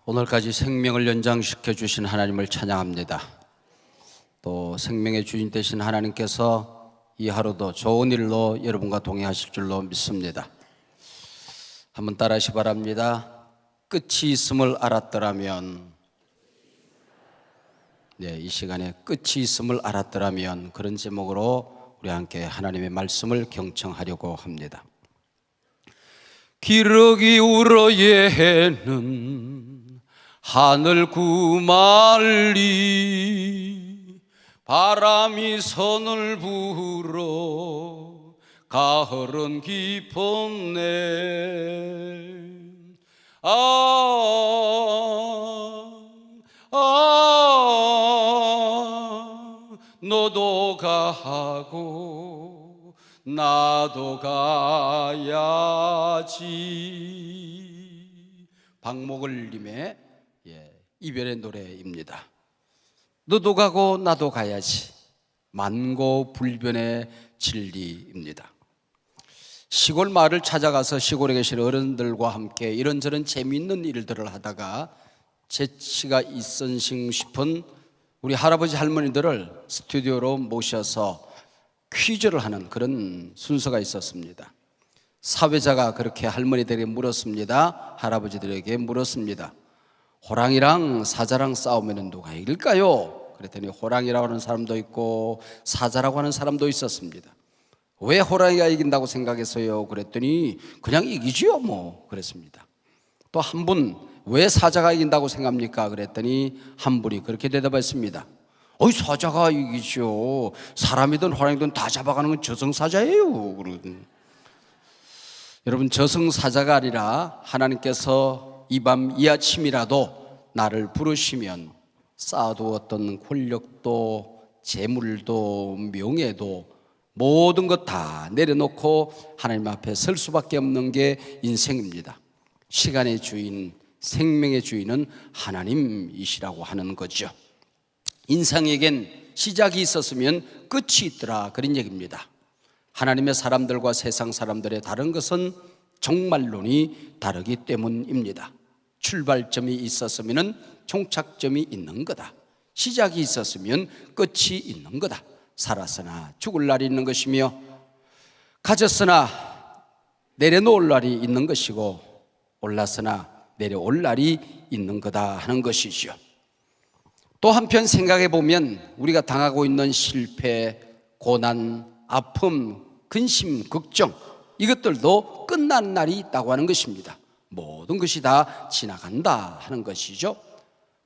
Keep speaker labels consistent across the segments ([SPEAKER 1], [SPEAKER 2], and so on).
[SPEAKER 1] 오늘까지 생명을 연장시켜 주신 하나님을 찬양합니다. 또 생명의 주인 되신 하나님께서 이 하루도 좋은 일로 여러분과 동행하실 줄로 믿습니다. 한번 따라하시 바랍니다. 끝이 있음을 알았더라면, 이 시간에 끝이 있음을 알았더라면, 그런 제목으로 우리 함께 하나님의 말씀을 경청하려고 합니다. 기러기 울어 예는 하늘 구말리, 바람이 선을 불어 가을은 깊었네. 너도 가고 나도 가야지. 박목을님의 이별의 노래입니다. 너도 가고 나도 가야지. 만고불변의 진리입니다. 시골 마을을 찾아가서 시골에 계신 어른들과 함께 이런저런 재미있는 일들을 하다가 재치가 있으신 싶은 우리 할아버지 할머니들을 스튜디오로 모셔서 퀴즈를 하는 그런 순서가 있었습니다. 사회자가 그렇게 할머니들에게 물었습니다. 할아버지들에게 물었습니다. 호랑이랑 사자랑 싸우면 누가 이길까요? 그랬더니 호랑이라고 하는 사람도 있고 사자라고 하는 사람도 있었습니다. 왜 호랑이가 이긴다고 생각했어요? 그랬더니 그냥 이기지요 뭐 그랬습니다. 또 한 분, 왜 사자가 이긴다고 생각합니까? 그랬더니 한 분이 그렇게 대답했습니다. 사자가 이기죠. 사람이든 호랑이든 다 잡아가는 건 저승사자예요. 여러분, 저승사자가 아니라 하나님께서 이 밤 이 아침이라도 나를 부르시면 쌓아두었던 권력도 재물도 명예도 모든 것 다 내려놓고 하나님 앞에 설 수밖에 없는 게 인생입니다. 시간의 주인, 생명의 주인은 하나님이시라고 하는 거죠. 인생에겐 시작이 있었으면 끝이 있더라, 그런 얘기입니다. 하나님의 사람들과 세상 사람들의 다른 것은 종말론이 다르기 때문입니다. 출발점이 있었으면 종착점이 있는 거다. 시작이 있었으면 끝이 있는 거다. 살았으나 죽을 날이 있는 것이며 가졌으나 내려놓을 날이 있는 것이고 올랐으나 내려올 날이 있는 거다 하는 것이죠. 또 한편 생각해 보면 우리가 당하고 있는 실패, 고난, 아픔, 근심, 걱정, 이것들도 끝난 날이 있다고 하는 것입니다. 모든 것이 다 지나간다 하는 것이죠.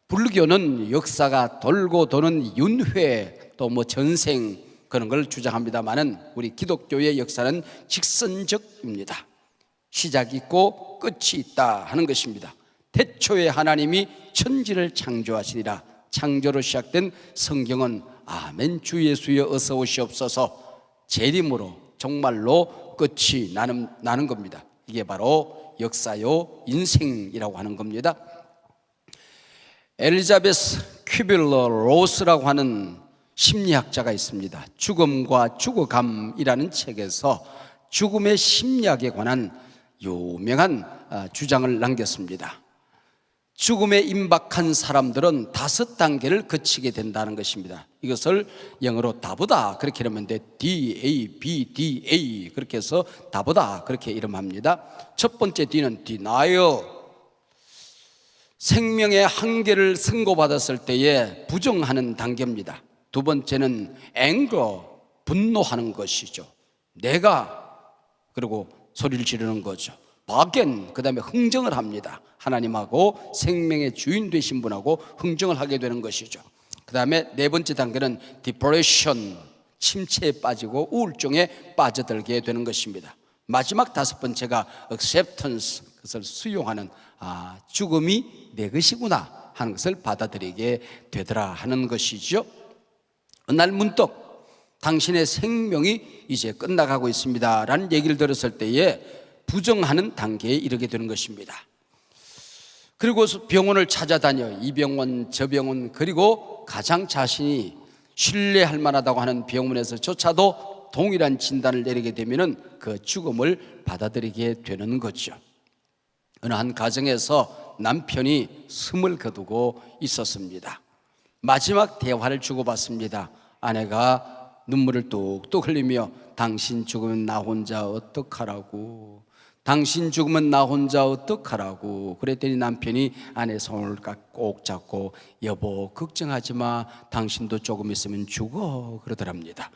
[SPEAKER 1] 불교는 역사가 돌고 도는 윤회, 또 전생, 그런 걸 주장합니다만은 우리 기독교의 역사는 직선적입니다. 시작이 있고 끝이 있다 하는 것입니다. 태초에 하나님이 천지를 창조하시리라. 창조로 시작된 성경은 아멘 주 예수여 어서 오시옵소서, 재림으로 정말로 끝이 나는 겁니다. 이게 바로 역사요 인생이라고 하는 겁니다. 엘리자베스 큐빌러 로스라고 하는 심리학자가 있습니다. 죽음과 죽어감이라는 책에서 죽음의 심리학에 관한 유명한 주장을 남겼습니다. 죽음에 임박한 사람들은 5단계를 거치게 된다는 것입니다. 이것을 영어로 다보다 그렇게 이름하면 D-A-B-D-A 그렇게 해서 다보다 그렇게 이름합니다. 첫 번째 D는 denial, 생명의 한계를 선고받았을 때에 부정하는 단계입니다. 두 번째는 anger, 분노하는 것이죠. 내가, 그리고 소리를 지르는 거죠. bargain, 그 다음에 흥정을 합니다. 하나님하고 생명의 주인 되신 분하고 흥정을 하게 되는 것이죠. 그 다음에 네 번째 단계는 depression, 침체에 빠지고 우울증에 빠져들게 되는 것입니다. 마지막 5번째가 acceptance, 그것을 수용하는, 죽음이 내 것이구나 하는 것을 받아들이게 되더라 하는 것이죠. 어느 날 문득 당신의 생명이 이제 끝나가고 있습니다 라는 얘기를 들었을 때에 부정하는 단계에 이르게 되는 것입니다. 그리고 병원을 찾아다녀 이 병원 저 병원, 그리고 가장 자신이 신뢰할 만하다고 하는 병원에서조차도 동일한 진단을 내리게 되면 그 죽음을 받아들이게 되는 거죠. 어느 한 가정에서 남편이 숨을 거두고 있었습니다. 마지막 대화를 주고받습니다. 아내가 눈물을 뚝뚝 흘리며 당신 죽으면 나 혼자 어떡하라고, 당신 죽으면 나 혼자 어떡하라고 그랬더니 남편이 아내 손을 꼭 잡고 여보 걱정하지 마, 당신도 조금 있으면 죽어 그러더랍니다.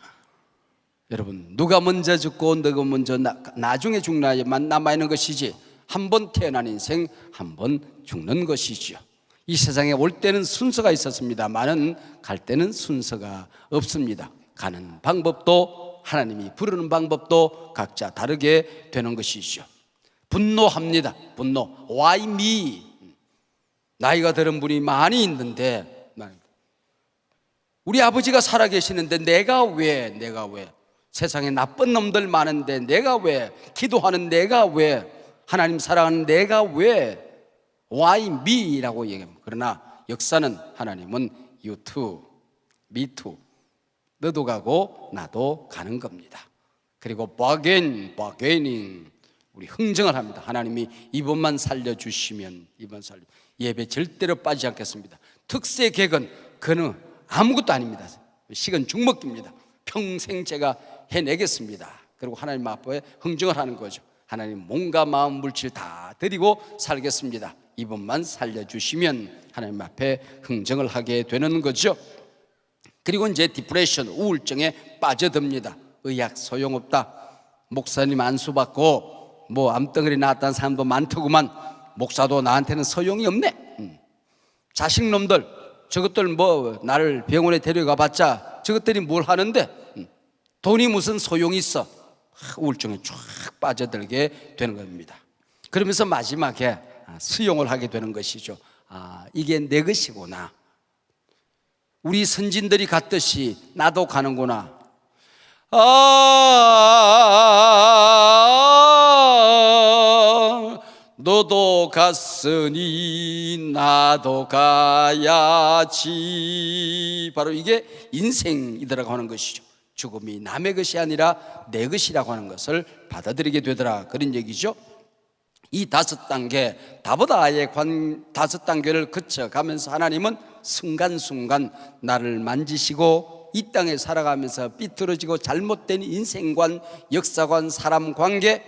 [SPEAKER 1] 여러분, 누가 먼저 죽고 누가 먼저 나중에 죽나야만 남아있는 것이지, 한 번 태어난 인생 한 번 죽는 것이죠. 이 세상에 올 때는 순서가 있었습니다만은 갈 때는 순서가 없습니다. 가는 방법도 하나님이 부르는 방법도 각자 다르게 되는 것이죠. 분노합니다. 분노. Why me? 나이가 들은 분이 많이 있는데 우리 아버지가 살아계시는데 내가 왜 세상에 나쁜 놈들 많은데 내가 왜, 기도하는 내가 왜, 하나님 사랑하는 내가 왜, why me라고 얘기합니다. 그러나 역사는 하나님은 you too, me too, 너도 가고 나도 가는 겁니다. 그리고 bargaining, 우리 흥정을 합니다. 하나님이 이번만 살려주시면 예배 절대로 빠지지 않겠습니다. 특세 객은 그는 아무것도 아닙니다. 식은 죽먹기입니다. 평생 제가 해내겠습니다. 그리고 하나님 앞에 흥정을 하는 거죠. 하나님 몸과 마음 물질 다 드리고 살겠습니다. 이번만 살려주시면 하나님 앞에 흥정을 하게 되는 거죠. 그리고 이제 디프레션, 우울증에 빠져듭니다. 의학 소용없다, 목사님 안수받고 뭐 암덩어리 나왔다는 사람도 많더구만, 목사도 나한테는 소용이 없네. 자식놈들 저것들 뭐 나를 병원에 데려가 봤자 저것들이 뭘 하는데 돈이 무슨 소용이 있어. 우울증에 쫙 빠져들게 되는 겁니다. 그러면서 마지막에 수용을 하게 되는 것이죠. 이게 내 것이구나, 우리 선진들이 갔듯이 나도 가는구나. 너도 갔으니 나도 가야지. 바로 이게 인생이더라고 하는 것이죠. 죽음이 남의 것이 아니라 내 것이라고 하는 것을 받아들이게 되더라, 그런 얘기죠. 이 5단계, 다보다의 5단계를 거쳐가면서 하나님은 순간순간 나를 만지시고 이 땅에 살아가면서 삐뚤어지고 잘못된 인생관, 역사관, 사람 관계,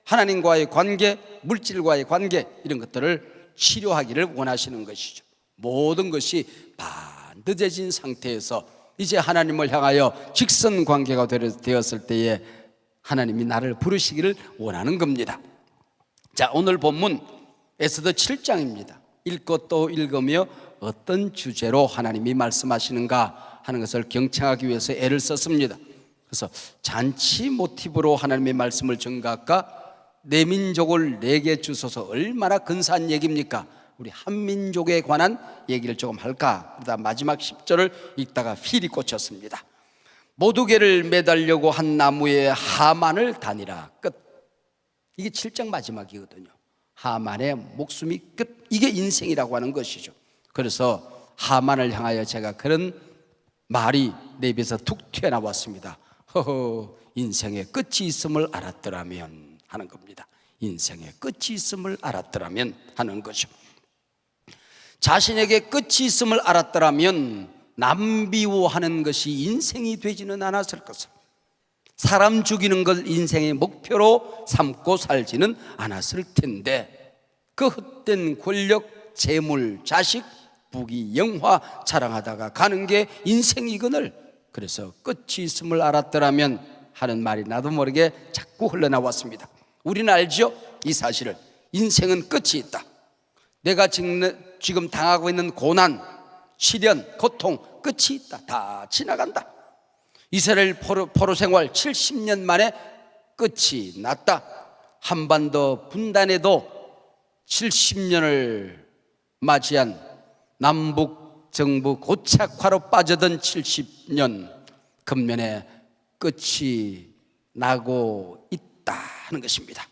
[SPEAKER 1] 하나님과의 관계, 물질과의 관계, 이런 것들을 치료하기를 원하시는 것이죠. 모든 것이 반듯해진 상태에서 이제 하나님을 향하여 직선 관계가 되었을 때에 하나님이 나를 부르시기를 원하는 겁니다. 자, 오늘 본문 에스더 7장입니다. 읽고 또 읽으며 어떤 주제로 하나님이 말씀하시는가 하는 것을 경청하기 위해서 애를 썼습니다. 그래서 잔치 모티브로 하나님의 말씀을 전가할까? 내 민족을 내게 주소서, 얼마나 근사한 얘기입니까? 우리 한민족에 관한 얘기를 조금 할까? 그러다 마지막 10절을 읽다가 필이 꽂혔습니다. 모두개를 매달려고 한 나무에 하만을 다니라. 끝. 이게 7장 마지막이거든요. 하만의 목숨이 끝. 이게 인생이라고 하는 것이죠. 그래서 하만을 향하여 제가 그런 말이 내 입에서 툭 튀어나왔습니다. 허허, 인생의 끝이 있음을 알았더라면 하는 겁니다. 인생의 끝이 있음을 알았더라면 하는 거죠. 자신에게 끝이 있음을 알았더라면 남비호하는 것이 인생이 되지는 않았을 것을, 사람 죽이는 걸 인생의 목표로 삼고 살지는 않았을 텐데, 그 헛된 권력, 재물, 자식, 부귀, 영화 자랑하다가 가는 게 인생이거늘. 그래서 끝이 있음을 알았더라면 하는 말이 나도 모르게 자꾸 흘러나왔습니다. 우리는 알죠? 이 사실을. 인생은 끝이 있다. 내가 지금 당하고 있는 고난, 시련, 고통, 끝이 있다. 다 지나간다. 이스라엘 포로 생활 70년 만에 끝이 났다. 한반도 분단에도 70년을 맞이한 남북 정부 고착화로 빠져든 70년 근면에 끝이 나고 있다 하는 것입니다.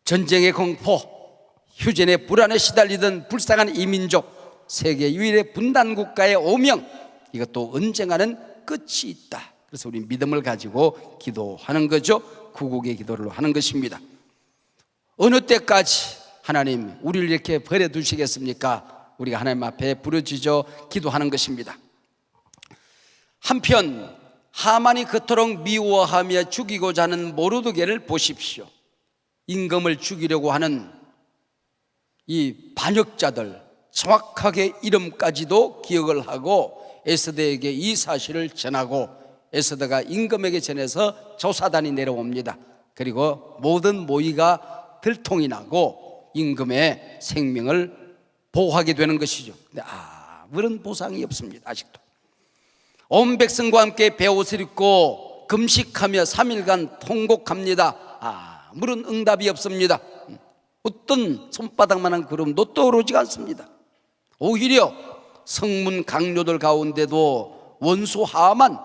[SPEAKER 1] 전쟁의 공포, 휴전의 불안에 시달리던 불쌍한 이민족, 세계 유일의 분단 국가의 오명, 이것도 언젠가는 끝이 있다. 그래서 우리 믿음을 가지고 기도하는 거죠. 구국의 기도를 하는 것입니다. 어느 때까지 하나님 우리를 이렇게 버려두시겠습니까? 우리가 하나님 앞에 부르짖어 기도하는 것입니다. 한편 하만이 그토록 미워하며 죽이고자 하는 모르드게를 보십시오. 임금을 죽이려고 하는 이 반역자들 정확하게 이름까지도 기억을 하고 에스더에게 이 사실을 전하고 에스더가 임금에게 전해서 조사단이 내려옵니다. 그리고 모든 모의가 들통이 나고 임금의 생명을 보호하게 되는 것이죠. 근데 아무런 보상이 없습니다. 아직도 온 백성과 함께 베옷을 입고 금식하며 3일간 통곡합니다. 아무런 응답이 없습니다. 어떤 손바닥만한 구름도 떠오르지 않습니다. 오히려 성문 강료들 가운데도 원수 하만,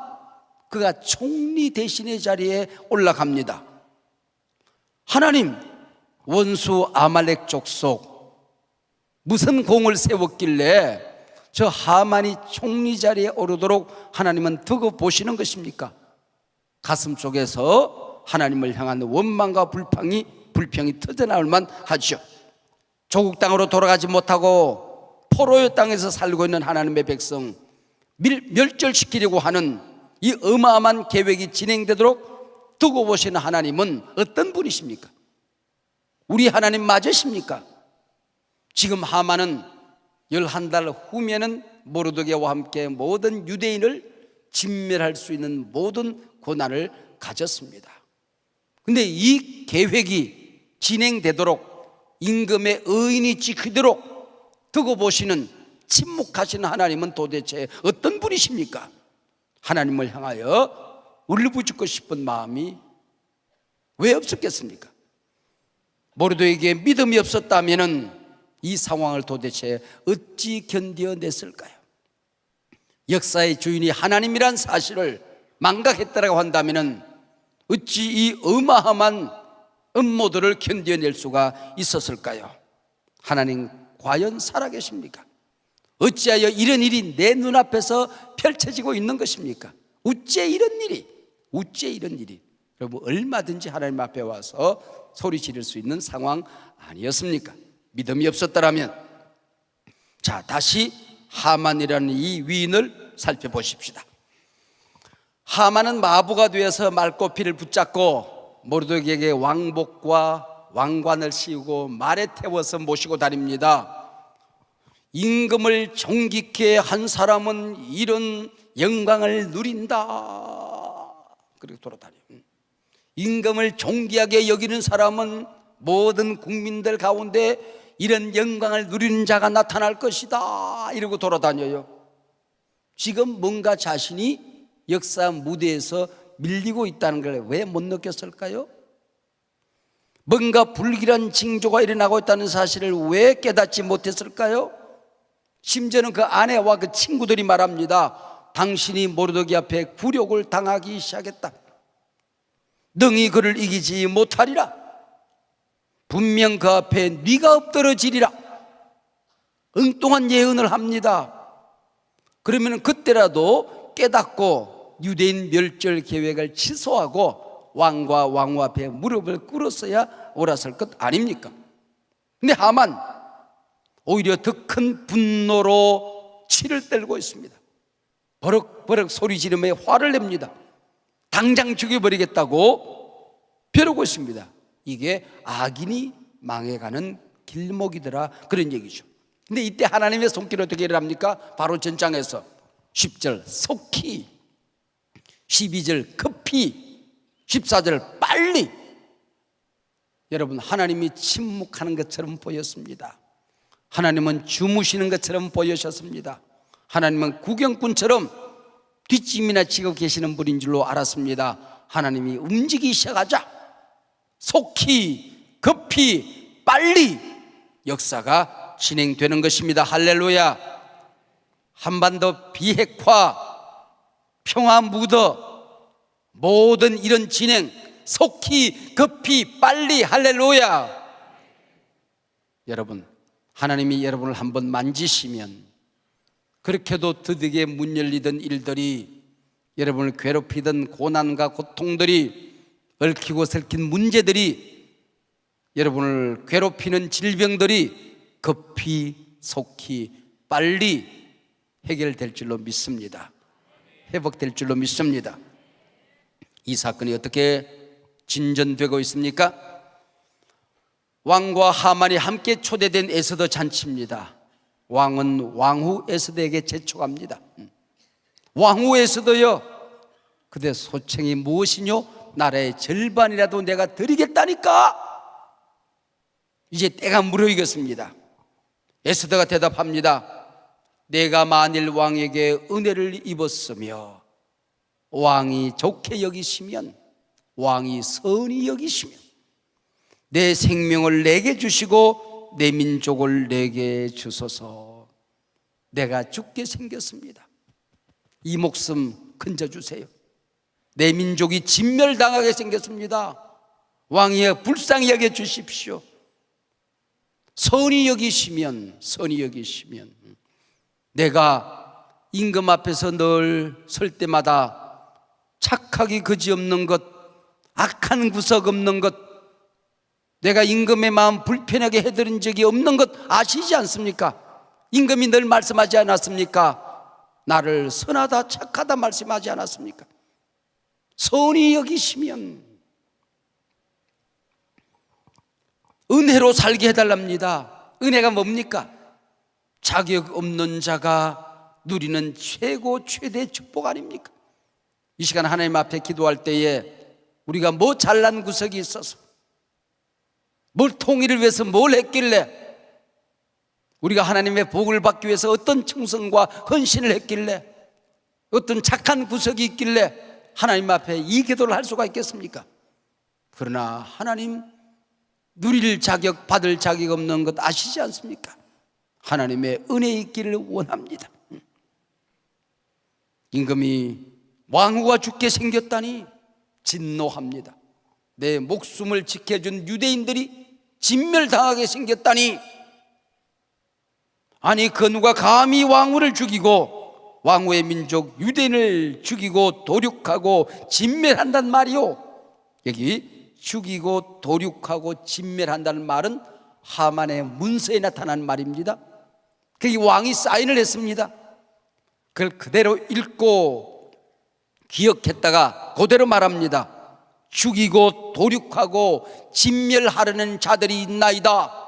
[SPEAKER 1] 그가 총리 대신의 자리에 올라갑니다. 하나님, 원수 아말렉 족속 무슨 공을 세웠길래 저 하만이 총리 자리에 오르도록 하나님은 두고 보시는 것입니까? 가슴 속에서 하나님을 향한 원망과 불평이 터져나올 만하죠. 조국 땅으로 돌아가지 못하고 포로의 땅에서 살고 있는 하나님의 백성 멸절시키려고 하는 이 어마어마한 계획이 진행되도록 두고 보시는 하나님은 어떤 분이십니까? 우리 하나님 맞으십니까? 지금 하만은 11달 후면은 모르드게와 함께 모든 유대인을 진멸할 수 있는 모든 고난을 가졌습니다. 근데 이 계획이 진행되도록 임금의 의인이 지키도록 두고 보시는 침묵하시는 하나님은 도대체 어떤 분이십니까? 하나님을 향하여 울부짖고 싶은 마음이 왜 없었겠습니까? 모르드게에게 믿음이 없었다면 이 상황을 도대체 어찌 견뎌냈을까요? 역사의 주인이 하나님이란 사실을 망각했다고 한다면 어찌 이 어마어마한 음모들을 견뎌낼 수가 있었을까요? 하나님 과연 살아계십니까? 어찌하여 이런 일이 내 눈앞에서 펼쳐지고 있는 것입니까? 어찌 이런 일이 여러분, 얼마든지 하나님 앞에 와서 소리 지를 수 있는 상황 아니었습니까? 믿음이 없었더라면. 자, 다시 하만이라는 이 위인을 살펴보십시다. 하만은 마부가 되어서 말꼬피를 붙잡고 모르드게에게 왕복과 왕관을 씌우고 말에 태워서 모시고 다닙니다. 임금을 존귀케 한 사람은 이런 영광을 누린다. 그리고 돌아다녀요. 임금을 존귀하게 여기는 사람은 모든 국민들 가운데 이런 영광을 누리는 자가 나타날 것이다. 이러고 돌아다녀요. 지금 뭔가 자신이 역사 무대에서 밀리고 있다는 걸 왜 못 느꼈을까요? 뭔가 불길한 징조가 일어나고 있다는 사실을 왜 깨닫지 못했을까요? 심지어는 그 아내와 그 친구들이 말합니다. 당신이 모르드게 앞에 굴욕을 당하기 시작했다. 능히 그를 이기지 못하리라. 분명 그 앞에 네가 엎드러지리라. 엉뚱한 예언을 합니다. 그러면 그때라도 깨닫고 유대인 멸절 계획을 취소하고 왕과 왕후 앞에 무릎을 꿇었어야 옳았을 것 아닙니까? 근데 하만 오히려 더 큰 분노로 치를 떨고 있습니다. 버럭버럭 소리 지르며 화를 냅니다. 당장 죽여버리겠다고 벼르고 있습니다. 이게 악인이 망해가는 길목이더라, 그런 얘기죠. 근데 이때 하나님의 손길이 어떻게 일어납니까? 바로 전장에서 10절 속히, 12절 급히, 14절 빨리. 여러분, 하나님이 침묵하는 것처럼 보였습니다. 하나님은 주무시는 것처럼 보이셨습니다. 하나님은 구경꾼처럼 뒷짐이나 지고 계시는 분인 줄로 알았습니다. 하나님이 움직이기 시작하자 속히, 급히, 빨리 역사가 진행되는 것입니다. 할렐루야. 한반도 비핵화, 평화 묻어, 모든 이런 진행 속히, 급히, 빨리. 할렐루야. 여러분, 하나님이 여러분을 한번 만지시면 그렇게도 드디게 문 열리던 일들이, 여러분을 괴롭히던 고난과 고통들이, 얽히고 설킨 문제들이 여러분을 괴롭히는 질병들이 급히 속히 빨리 해결될 줄로 믿습니다. 회복될 줄로 믿습니다. 이 사건이 어떻게 진전되고 있습니까? 왕과 하만이 함께 초대된 에스더 잔치입니다. 왕은 왕후 에스더에게 제촉합니다. 왕후 에스더여, 그대 소청이 무엇이뇨? 나라의 절반이라도 내가 드리겠다니까. 이제 때가 무르익었습니다. 에스더가 대답합니다. 내가 만일 왕에게 은혜를 입었으며 왕이 좋게 여기시면, 왕이 선히 여기시면 내 생명을 내게 주시고 내 민족을 내게 주소서. 내가 죽게 생겼습니다. 이 목숨 건져주세요. 내 민족이 진멸당하게 생겼습니다. 왕이여 불쌍히 여겨 주십시오. 선히 여기시면 내가 임금 앞에서 늘 설 때마다 착하기 그지없는 것, 악한 구석 없는 것, 내가 임금의 마음 불편하게 해드린 적이 없는 것 아시지 않습니까? 임금이 늘 말씀하지 않았습니까? 나를 선하다 착하다 말씀하지 않았습니까? 선히 여기시면 은혜로 살게 해달랍니다. 은혜가 뭡니까? 자격 없는 자가 누리는 최대 축복 아닙니까? 이 시간 하나님 앞에 기도할 때에 우리가 뭐 잘난 구석이 있어서, 뭘 통일을 위해서 뭘 했길래, 우리가 하나님의 복을 받기 위해서 어떤 충성과 헌신을 했길래, 어떤 착한 구석이 있길래 하나님 앞에 이 기도를 할 수가 있겠습니까? 그러나 하나님 누릴 자격, 받을 자격 없는 것 아시지 않습니까? 하나님의 은혜 있기를 원합니다. 임금이 왕후가 죽게 생겼다니 진노합니다. 내 목숨을 지켜준 유대인들이 진멸당하게 생겼다니, 아니 그 누가 감히 왕후를 죽이고 왕후의 민족 유대인을 죽이고 도륙하고 진멸한단 말이요. 여기 죽이고 도륙하고 진멸한다는 말은 하만의 문서에 나타난 말입니다. 거기 왕이 사인을 했습니다. 그걸 그대로 읽고 기억했다가 그대로 말합니다. 죽이고 도륙하고 진멸하려는 자들이 있나이다.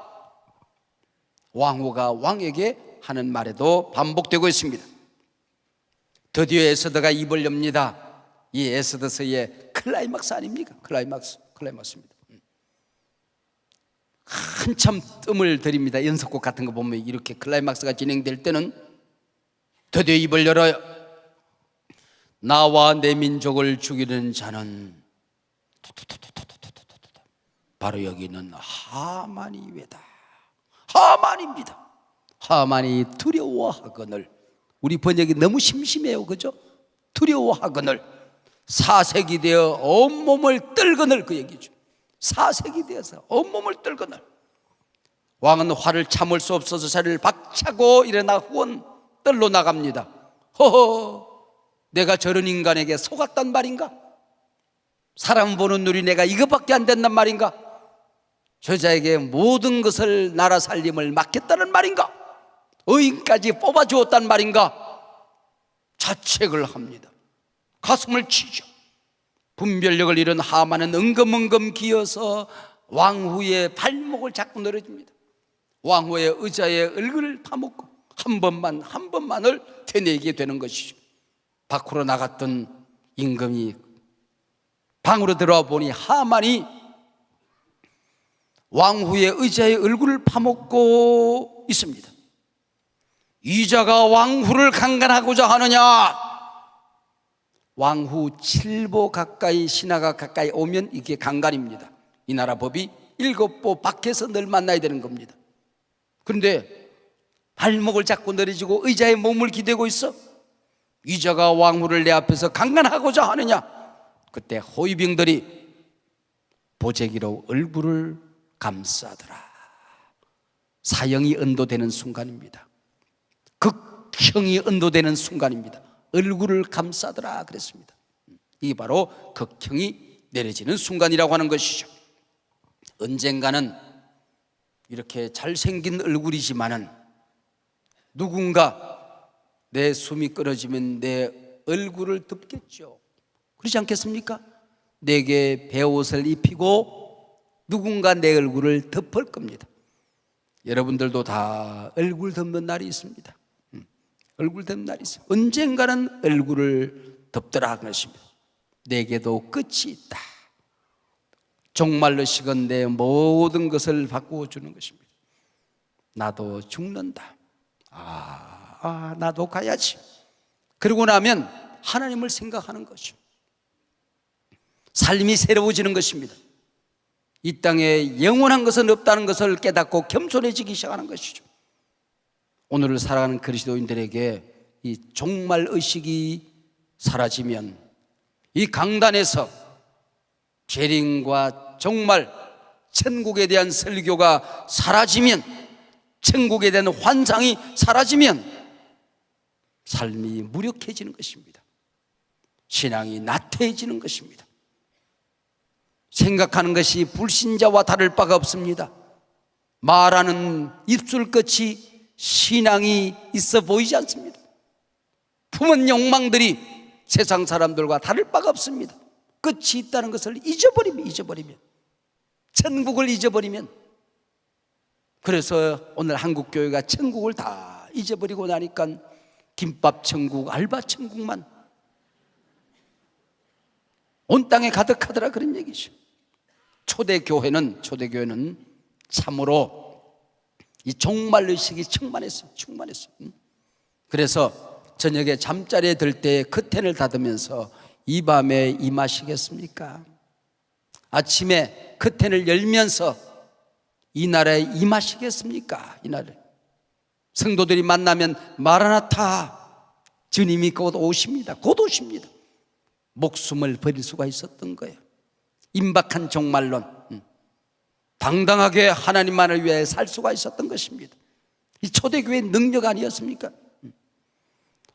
[SPEAKER 1] 왕후가 왕에게 하는 말에도 반복되고 있습니다. 드디어 에스더가 입을 엽니다. 이 에스더서의 클라이막스 아닙니까? 클라이막스입니다. 한참 뜸을 들입니다. 연속곡 같은 거 보면 이렇게 클라이막스가 진행될 때는 드디어 입을 열어요. 나와 내 민족을 죽이는 자는 바로 여기 있는 하만이외다. 하만입니다. 하만이 두려워하거늘, 우리 번역이 너무 심심해요, 그죠? 두려워하거늘, 사색이 되어 온몸을 떨거늘, 그 얘기죠. 사색이 되어서 온몸을 떨거늘. 왕은 화를 참을 수 없어서 자리를 박차고 일어나 후원 떨로 나갑니다. 허허, 내가 저런 인간에게 속았단 말인가? 사람 보는 눈이 내가 이것밖에 안 된단 말인가? 저자에게 모든 것을 나라 살림을 맡겼다는 말인가? 의인까지 뽑아주었단 말인가? 자책을 합니다. 가슴을 치죠. 분별력을 잃은 하만은 은금은금 기어서 왕후의 발목을 잡고 늘어집니다. 왕후의 의자에 얼굴을 파묻고 한 번만을 되뇌게 되는 것이죠. 밖으로 나갔던 임금이 방으로 들어와 보니 하만이 왕후의 의자에 얼굴을 파묻고 있습니다. 이자가 왕후를 강간하고자 하느냐? 왕후 7보 가까이, 신하가 가까이 오면 이게 강간입니다. 이 나라 법이 7보 밖에서 늘 만나야 되는 겁니다. 그런데 발목을 잡고 내려지고 의자에 몸을 기대고 있어. 이자가 왕후를 내 앞에서 강간하고자 하느냐? 그때 호위병들이 보재기로 얼굴을 감싸더라. 사형이 언도되는 순간입니다. 극형이 언도되는 순간입니다. 얼굴을 감싸더라 그랬습니다. 이게 바로 극형이 내려지는 순간이라고 하는 것이죠. 언젠가는 이렇게 잘생긴 얼굴이지만은 누군가 내 숨이 끊어지면 내 얼굴을 덮겠죠. 그렇지 않겠습니까? 내게 베옷을 입히고 누군가 내 얼굴을 덮을 겁니다. 여러분들도 다 얼굴 덮는 날이 있습니다. 얼굴 덮는 날이 있어요. 언젠가는 얼굴을 덮더라 하는 것입니다. 내게도 끝이 있다. 종말로 식은 내 모든 것을 바꾸어 주는 것입니다. 나도 죽는다. 나도 가야지. 그러고 나면 하나님을 생각하는 거죠. 삶이 새로워지는 것입니다. 이 땅에 영원한 것은 없다는 것을 깨닫고 겸손해지기 시작하는 것이죠. 오늘을 살아가는 그리스도인들에게 이 종말 의식이 사라지면, 이 강단에서 재림과 종말, 천국에 대한 설교가 사라지면, 천국에 대한 환상이 사라지면 삶이 무력해지는 것입니다. 신앙이 나태해지는 것입니다. 생각하는 것이 불신자와 다를 바가 없습니다. 말하는 입술끝이 신앙이 있어 보이지 않습니다. 품은 욕망들이 세상 사람들과 다를 바가 없습니다. 끝이 있다는 것을 잊어버리면, 천국을 잊어버리면. 그래서 오늘 한국교회가 천국을 다 잊어버리고 나니까 김밥 천국, 알바 천국만 온 땅에 가득하더라, 그런 얘기죠. 초대교회는 참으로 이 종말의식이 충만했어요. 그래서 저녁에 잠자리에 들 때 커튼을 닫으면서 이 밤에 임하시겠습니까? 아침에 커튼을 열면서 이 날에 임하시겠습니까? 이 날에 성도들이 만나면 마라나타, 주님이 곧 오십니다. 곧 오십니다. 목숨을 버릴 수가 있었던 거예요. 임박한 종말론, 당당하게 하나님만을 위해 살 수가 있었던 것입니다. 이 초대교회의 능력 아니었습니까?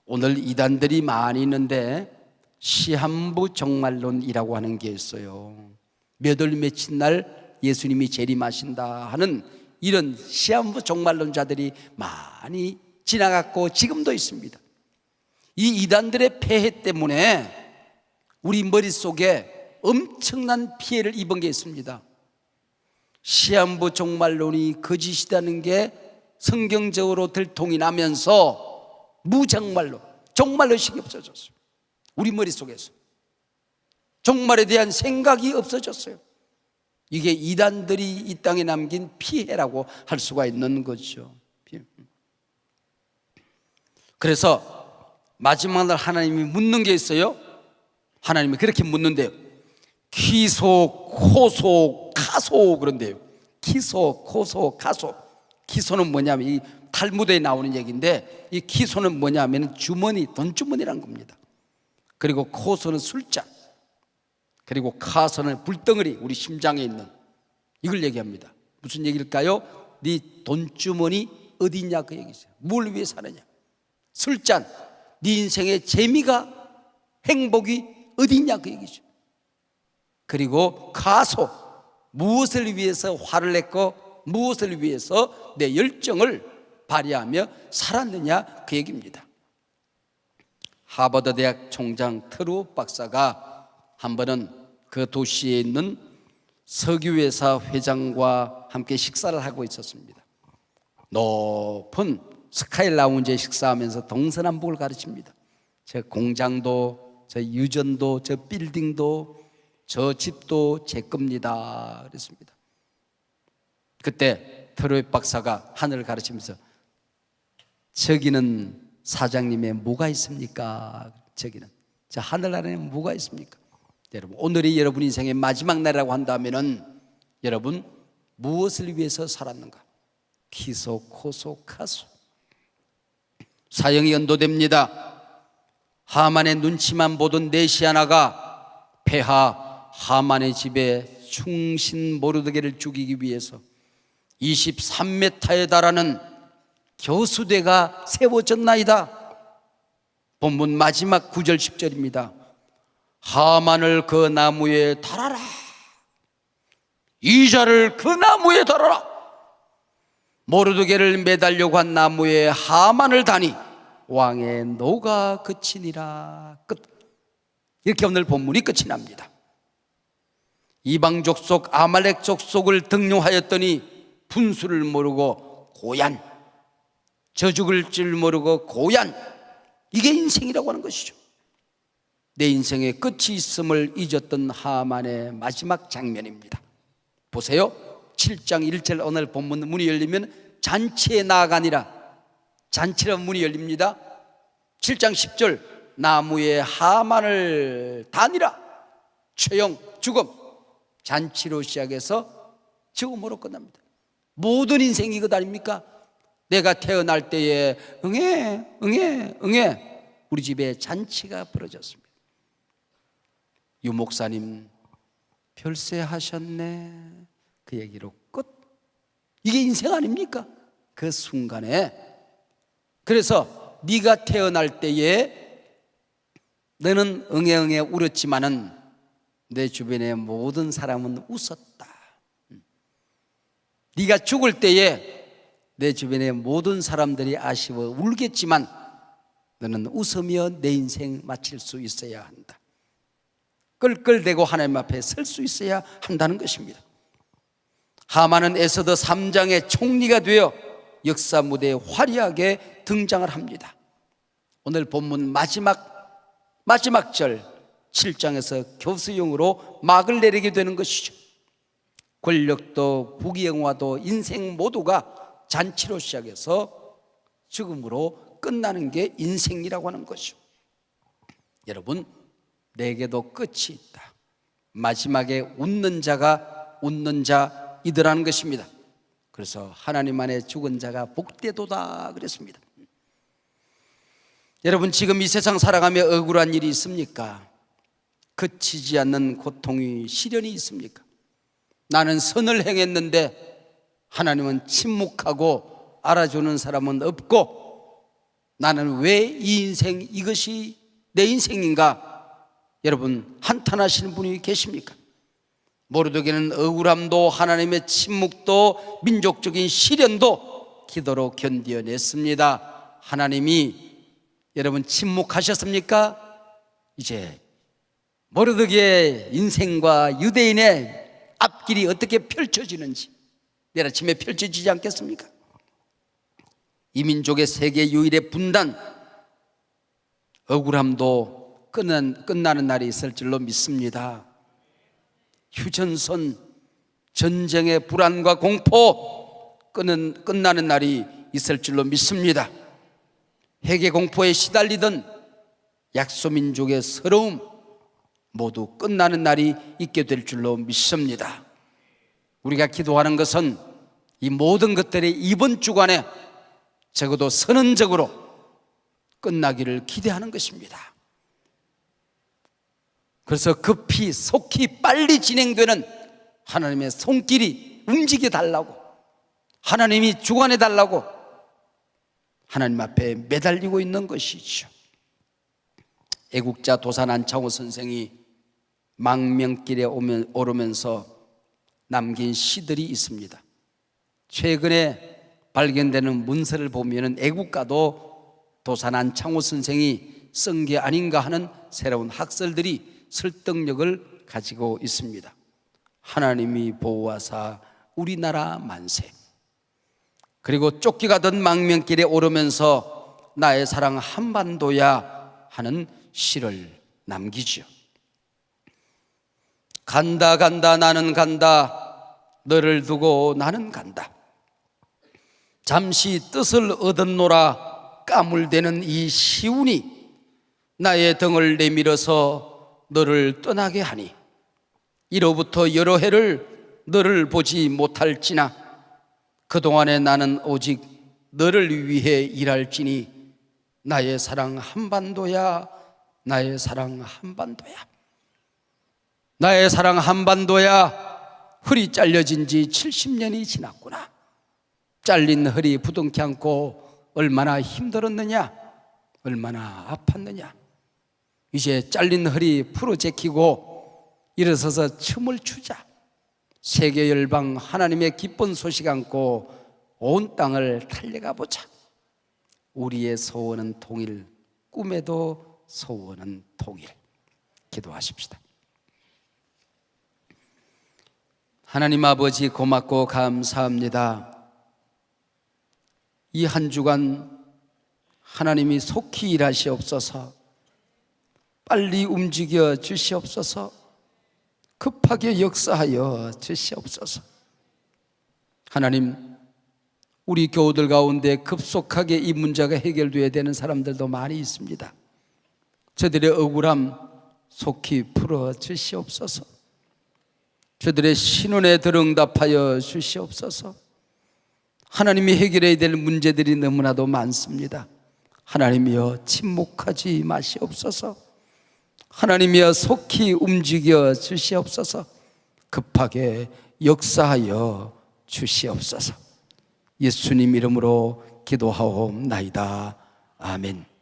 [SPEAKER 1] 오늘 이단들이 많이 있는데 시한부 종말론이라고 하는 게 있어요. 몇 월 며칠 날 예수님이 재림하신다 하는 이런 시한부 종말론자들이 많이 지나갔고 지금도 있습니다. 이 이단들의 폐해 때문에 우리 머릿속에 엄청난 피해를 입은 게 있습니다. 시한부 종말론이 거짓이라는 게 성경적으로 들통이 나면서 무종말론, 종말의식이 없어졌어요. 우리 머릿속에서 종말에 대한 생각이 없어졌어요. 이게 이단들이 이 땅에 남긴 피해라고 할 수가 있는 거죠. 그래서 마지막 날 하나님이 묻는 게 있어요. 하나님이 그렇게 묻는데요. 기소, 코소, 가소 그런데요. 기소, 코소, 가소. 기소는 뭐냐면 이 탈무드에 나오는 얘기인데, 이 기소는 뭐냐면 주머니, 돈주머니란 겁니다. 그리고 코소는 술잔, 그리고 가소는 불덩어리, 우리 심장에 있는 이걸 얘기합니다. 무슨 얘기일까요? 네 돈주머니 어디 있냐 그 얘기죠. 뭘 위해 사느냐. 술잔, 네 인생의 재미가, 행복이 어디 있냐 그 얘기죠. 그리고 가소, 무엇을 위해서 화를 냈고 무엇을 위해서 내 열정을 발휘하며 살았느냐 그 얘기입니다. 하버드 대학 총장 트루 박사가 한 번은 그 도시에 있는 석유회사 회장과 함께 식사를 하고 있었습니다. 높은 스카이 라운지에 식사하면서 동서남북을 가르칩니다. 저 공장도, 저 유전도, 저 빌딩도, 저 집도 제 겁니다 그랬습니다. 그때 트루 박사가 하늘을 가르치면서 저기는 사장님의 뭐가 있습니까? 저기는 저 하늘 아래는 뭐가 있습니까? 여러분, 오늘이 여러분 인생의 마지막 날이라고 한다면은 여러분 무엇을 위해서 살았는가? 기소, 코소, 가소. 사형이 연도됩니다. 하만의 눈치만 보던 네시아나가 폐하 하만의 집에 충신 모르드게를 죽이기 위해서 23m에 달하는 교수대가 세워졌나이다. 본문 마지막 9절 10절입니다. 하만을 그 나무에 달아라. 이자를 그 나무에 달아라. 모르드게를 매달려고 한 나무에 하만을 다니 왕의 노가 그치니라. 끝. 이렇게 오늘 본문이 끝이 납니다. 이방 족속 아말렉 족속을 등용하였더니 분수를 모르고 고얀, 저 죽을 줄 모르고 고얀, 이게 인생이라고 하는 것이죠. 내 인생의 끝이 있음을 잊었던 하만의 마지막 장면입니다. 보세요. 7장 1절 오늘 본문 문이 열리면 잔치에 나아가니라. 잔치라는 문이 열립니다. 7장 10절 나무에 하만을 다니라. 처형, 죽음, 잔치로 시작해서 죽음으로 끝납니다. 모든 인생이 이것 아닙니까? 내가 태어날 때에 응애 우리 집에 잔치가 벌어졌습니다. 유 목사님 별세하셨네, 그 얘기로 끝. 이게 인생 아닙니까? 그 순간에. 그래서 네가 태어날 때에 너는 응애 울었지만은 내 주변의 모든 사람은 웃었다. 네가 죽을 때에 내 주변의 모든 사람들이 아쉬워 울겠지만 너는 웃으며 내 인생 마칠 수 있어야 한다. 끌끌대고 하나님 앞에 설 수 있어야 한다는 것입니다. 하만은 에스더 3장의 총리가 되어 역사 무대에 화려하게 등장을 합니다. 오늘 본문 마지막 절 7장에서 교수형으로 막을 내리게 되는 것이죠. 권력도 부귀영화도 인생 모두가 잔치로 시작해서 죽음으로 끝나는 게 인생이라고 하는 것이죠. 여러분, 내게도 끝이 있다. 마지막에 웃는 자가 웃는 자이더라는 것입니다. 그래서 하나님 안에 죽은 자가 복되도다 그랬습니다. 여러분, 지금 이 세상 살아가며 억울한 일이 있습니까? 그치지 않는 고통이, 시련이 있습니까? 나는 선을 행했는데 하나님은 침묵하고 알아주는 사람은 없고 나는 왜 이 인생, 이것이 내 인생인가? 여러분, 한탄하시는 분이 계십니까? 모르드게는 억울함도 하나님의 침묵도 민족적인 시련도 기도로 견뎌냈습니다. 하나님이 여러분 침묵하셨습니까? 이제 모르드게의 인생과 유대인의 앞길이 어떻게 펼쳐지는지 내일 아침에 펼쳐지지 않겠습니까? 이 민족의 세계 유일의 분단, 억울함도 끝나는 날이 있을 줄로 믿습니다. 휴전선, 전쟁의 불안과 공포 끝나는 날이 있을 줄로 믿습니다. 핵의 공포에 시달리던 약소민족의 서러움 모두 끝나는 날이 있게 될 줄로 믿습니다. 우리가 기도하는 것은 이 모든 것들이 이번 주간에 적어도 선언적으로 끝나기를 기대하는 것입니다. 그래서 급히 속히 빨리 진행되는 하나님의 손길이 움직여 달라고, 하나님이 주관해 달라고 하나님 앞에 매달리고 있는 것이죠. 애국자 도산 안창호 선생이 망명길에 오르면서 남긴 시들이 있습니다. 최근에 발견되는 문서를 보면 애국가도 도산 안창호 선생이 쓴 게 아닌가 하는 새로운 학설들이 설득력을 가지고 있습니다. 하나님이 보호하사 우리나라 만세. 그리고 쫓겨가던 망명길에 오르면서 나의 사랑 한반도야 하는 시를 남기죠. 간다 간다 나는 간다, 너를 두고 나는 간다. 잠시 뜻을 얻었노라 까물대는 이 시운이 나의 등을 내밀어서 너를 떠나게 하니 이로부터 여러 해를 너를 보지 못할지나 그동안에 나는 오직 너를 위해 일할지니 나의 사랑 한반도야, 나의 사랑 한반도야. 나의 사랑 한반도야, 허리 잘려진 지 70년이 지났구나. 잘린 허리 부둥켜 안고 얼마나 힘들었느냐, 얼마나 아팠느냐. 이제 잘린 허리 풀어 제키고 일어서서 춤을 추자. 세계 열방 하나님의 기쁜 소식 안고 온 땅을 달려가 보자. 우리의 소원은 통일, 꿈에도 소원은 통일. 기도하십시다. 하나님 아버지, 고맙고 감사합니다. 이 한 주간 하나님이 속히 일하시옵소서. 빨리 움직여 주시옵소서. 급하게 역사하여 주시옵소서. 하나님, 우리 교우들 가운데 급속하게 이 문제가 해결되어야 되는 사람들도 많이 있습니다. 저들의 억울함 속히 풀어 주시옵소서. 저들의 신원에 들응답하여 주시옵소서. 하나님이 해결해야 될 문제들이 너무나도 많습니다. 하나님이여 침묵하지 마시옵소서. 하나님이여 속히 움직여 주시옵소서. 급하게 역사하여 주시옵소서. 예수님 이름으로 기도하옵나이다. 아멘.